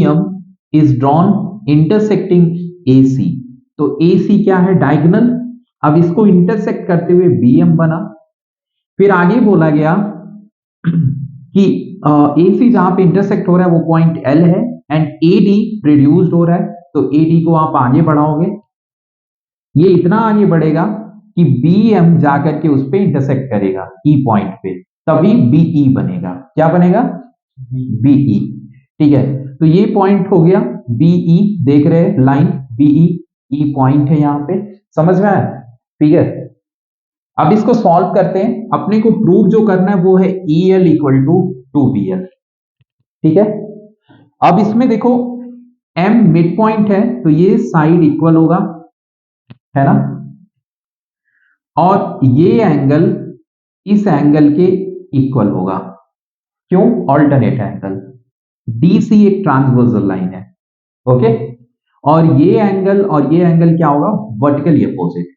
BM is drawn intersecting AC। तो AC क्या है? डायगोनल। अब इसको इंटरसेक्ट करते हुए BM बना। फिर आगे बोला गया कि AC जहां पे इंटरसेक्ट हो रहा है वो पॉइंट L है एंड AD रिड्यूस्ड हो रहा है, तो AD को आप आगे बढ़ाओगे, ये इतना आगे बढ़ेगा कि BM जाकर के उस पे इंटरसेक्ट करेगा E पॉइंट पे, तभी BE बनेगा। क्या बनेगा? BE। ठीक है, तो ये पॉइंट हो गया BE, देख रहे हैं लाइन BE, E पॉइंट है यहां पे, समझ में आया? ठीक है, अब इसको सॉल्व करते हैं। अपने को प्रूव जो करना है वो है EL इक्वल टू 2BL। ठीक है, अब इसमें देखो M मिड पॉइंट है तो ये साइड इक्वल होगा, है ना, और ये एंगल इस एंगल के इक्वल होगा। क्यों? Alternate angle. DC एक ट्रांसवर्सल लाइन है, ओके, और ये एंगल क्या होगा? Vertically opposite.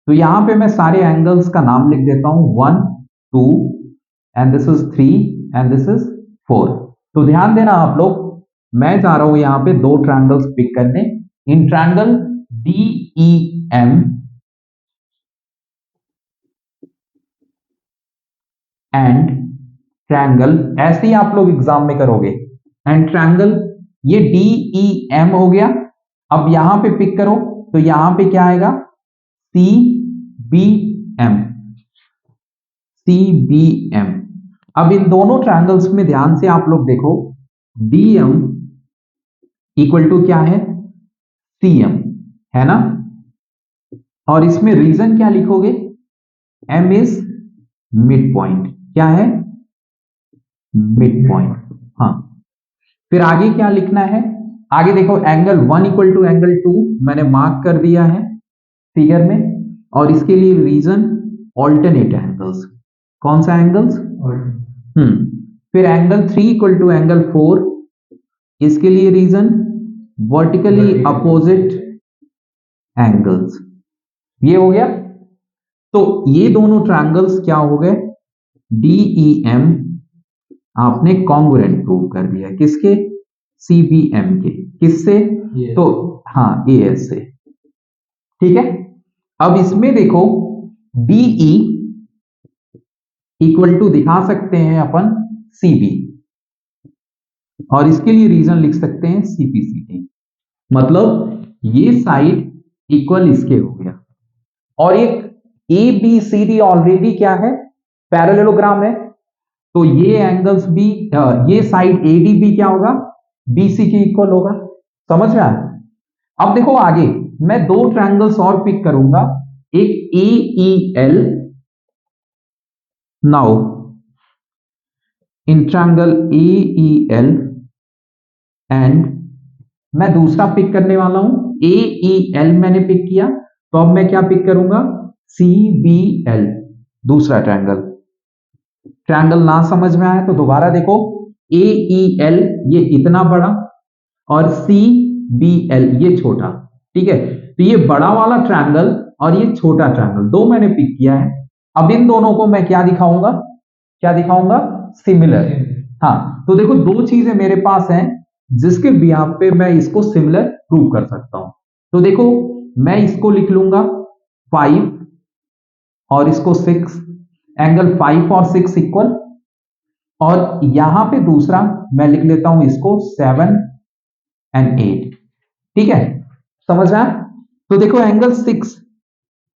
तो यहां पे मैं सारे एंगल्स का नाम लिख देता हूं, 1 2 and this is 3 and this is 4। तो ध्यान देना आप लोग, मैं जा रहा हूं यहां पे दो ट्रायंगल्स पिक करने, in triangle DEM and triangle, ऐसे ही आप लोग एग्जाम में करोगे, एंड ट्रायंगल, ये DEM हो गया। अब यहां पे पिक करो तो यहां पे क्या आएगा? CBM। अब इन दोनों ट्रायंगल्स में ध्यान से आप लोग देखो, DM इक्वल टू क्या है? CM, है ना, और इसमें रीजन क्या लिखोगे? M is mid point. क्या है? Mid point. हाँ, फिर आगे क्या लिखना है? आगे देखो, एंगल 1 इक्वल टू एंगल 2 मैंने मार्क कर दिया है फिगर में, और इसके लिए रीजन ऑल्टरनेट एंगल्स। कौन सा एंगल्स? फिर एंगल 3 इक्वल टू एंगल 4, इसके लिए रीजन वर्टिकली अपोजिट एंगल्स। ये हो गया। तो ये दोनों ट्रायंगल्स क्या हो गए? DEM आपने कॉन्ग्रुएंट प्रूव कर दिया। किसके? CBM के। किससे? तो हाँ, AS से। ठीक है, अब इसमें देखो DE इक्वल टू दिखा सकते हैं अपन CB, और इसके लिए रीजन लिख सकते हैं CPCT। मतलब ये साइड इक्वल इसके हो गया, और एक ABCD ऑलरेडी क्या है? पैरेललोग्राम है, तो ये एंगल्स भी, ये साइड AD भी क्या होगा? BC के इक्वल होगा। समझ में आया? अब देखो आगे मैं दो ट्रायंगल्स और पिक करूंगा, एक AEL, now in triangle AEL, and मैं दूसरा पिक करने वाला हूं AEL, मैंने पिक किया, तो अब मैं क्या पिक करूंगा? CBL, दूसरा ट्रायंगल। ट्रायंगल ना समझ में आया तो दोबारा देखो, AEL ये इतना बड़ा और CBL ये छोटा। ठीक है, तो ये बड़ा वाला ट्रायंगल और ये छोटा ट्रायंगल, दो मैंने पिक किया है। अब इन दोनों को मैं क्या दिखाऊंगा? क्या दिखाऊंगा? सिमिलर। हाँ, तो देखो दो चीजें मेरे पास हैं जिसके बिहाफ पे मैं इसको सिमिलर प्रूव कर सकता हूं। तो देखो, मैं इसको लिख लूंगा 5 और इसको 6, एंगल 5 और 6 इक्वल, और यहां पे दूसरा मैं लिख लेता हूं इसको 7 एंड 8। ठीक है, समझ आया? तो देखो एंगल 6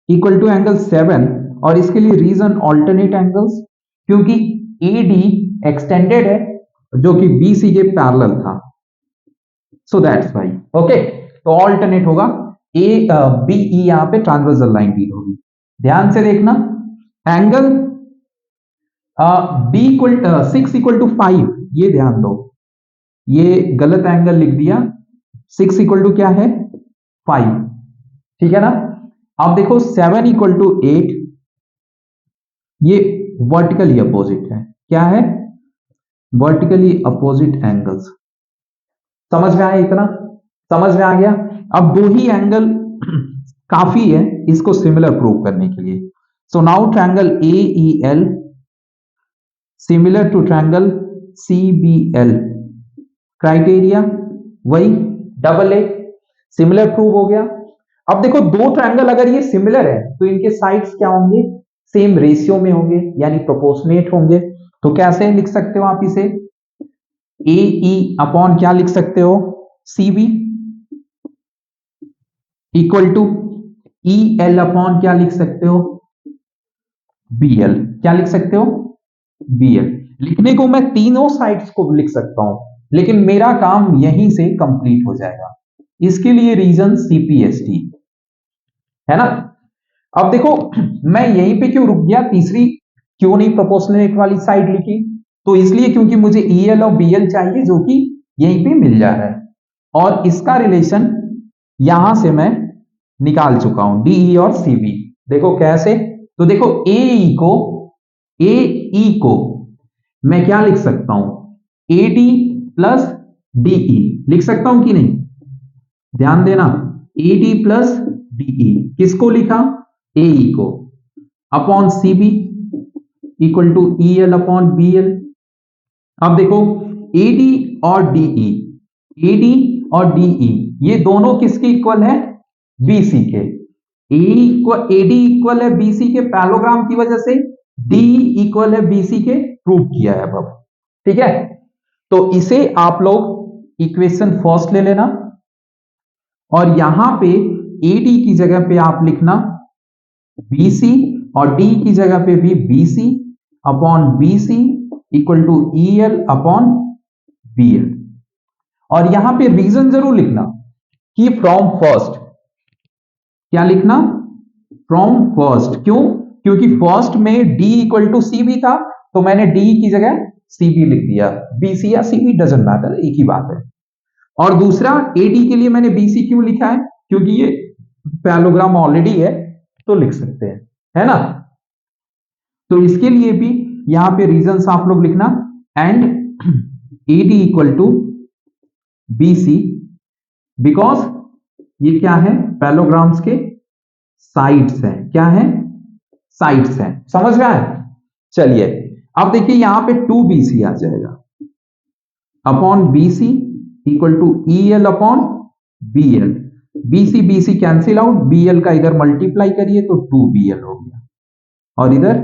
इक्वल टू एंगल 7, और इसके लिए रीजन ऑल्टरनेट एंगल्स, क्योंकि AD एक्सटेंडेड है जो कि BC के पैरेलल था, सो दैट्स वाई। ओके, तो ऑल्टरनेट होगा, BE यहां पे ट्रांसवर्सल लाइन डील होगी। ध्यान से देखना, angle B equal 6 equal to 5, ये ध्यान दो, ये गलत एंगल लिख दिया। 6 इक्वल टू क्या है? 5। ठीक है ना? अब देखो 7 इक्वल टू 8, ये वर्टिकली अपोजिट है। क्या है? Vertically opposite angles. समझ में आया? इतना समझ में आ गया? अब दो ही एंगल काफी है इसको सिमिलर प्रूव करने के लिए। So now triangle AEL similar to triangle CBL, criteria वही डबल ए, सिमिलर प्रूव हो गया। अब देखो दो ट्रायंगल अगर ये सिमिलर है तो इनके साइड्स क्या होंगे, सेम रेशियो में होंगे यानी प्रोपोर्शनेट होंगे। तो कैसे लिख सकते हो आप इसे, ए ई अपॉन क्या लिख सकते हो, C B equal to E L upon क्या लिख सकते हो, बी एल। क्या लिख सकते हो, बी एल। लिखने को मैं तीनों साइड्स को लिख सकता हूं, लेकिन मेरा काम यहीं से कंप्लीट हो जाएगा। इसके लिए रीजन सीपीएसटी है ना। अब देखो मैं यहीं पे क्यों रुक गया, तीसरी क्यों नहीं प्रोपोर्शनल वाली साइड लिखी, तो इसलिए क्योंकि मुझे ईएल और बीएल चाहिए जो कि यहीं पे मिल जा रहा है, और इसका रिलेशन यहां से मैं निकाल चुका हूं, डीई और सीबी। देखो कैसे, तो देखो ए ई को मैं क्या लिख सकता हूं, ए डी प्लस डीई लिख सकता हूं कि नहीं, ध्यान देना, ए डी प्लस डीई किसको लिखा, ए ई को, upon CB equal to E L upon B L. अब देखो एडी और डीई, एडी और डीई ये दोनों किसके इक्वल है, बीसी के। एडी इक्वल है बीसी के पैरेललोग्राम की वजह से, डी इक्वल है बीसी के, प्रूव किया है अब। ठीक है, तो इसे आप लोग इक्वेशन फर्स्ट ले लेना, और यहां पे एडी की जगह पे आप लिखना बीसी, और डी की जगह पे भी BC upon BC equal to E L upon B L. और यहां पे रीजन जरूर लिखना कि फ्रॉम फर्स्ट, क्या लिखना, फ्रॉम फर्स्ट। क्यों, क्योंकि फर्स्ट में D equal to C B था, तो मैंने डी की जगह सी बी लिख दिया, बीसी या सी बी डजंट मैटर, एक ही बात है। और दूसरा एडी के लिए मैंने बीसी क्यों लिखा है, क्योंकि ये पैरेललोग्राम ऑलरेडी है तो लिख सकते हैं, है ना। तो इसके लिए भी यहां पे रीजंस आप लोग लिखना, and AD equal to BC, because ये क्या है, पैरेललोग्राम्स के साइड्स हैं, क्या है, साइड्स हैं, समझ में आया। चलिए अब देखिए यहां पे 2BC आ जाएगा upon BC equal to EL upon BL। BC BC cancel out, BL का इधर मल्टीप्लाई करिए तो 2BL हो गया, और इधर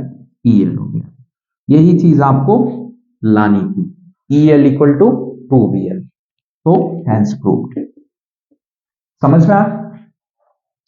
EL हो गया। यही चीज आपको लानी थी, EL इक्वल टू 2BL। तो हैंस प्रूव्ड, समझ में आया।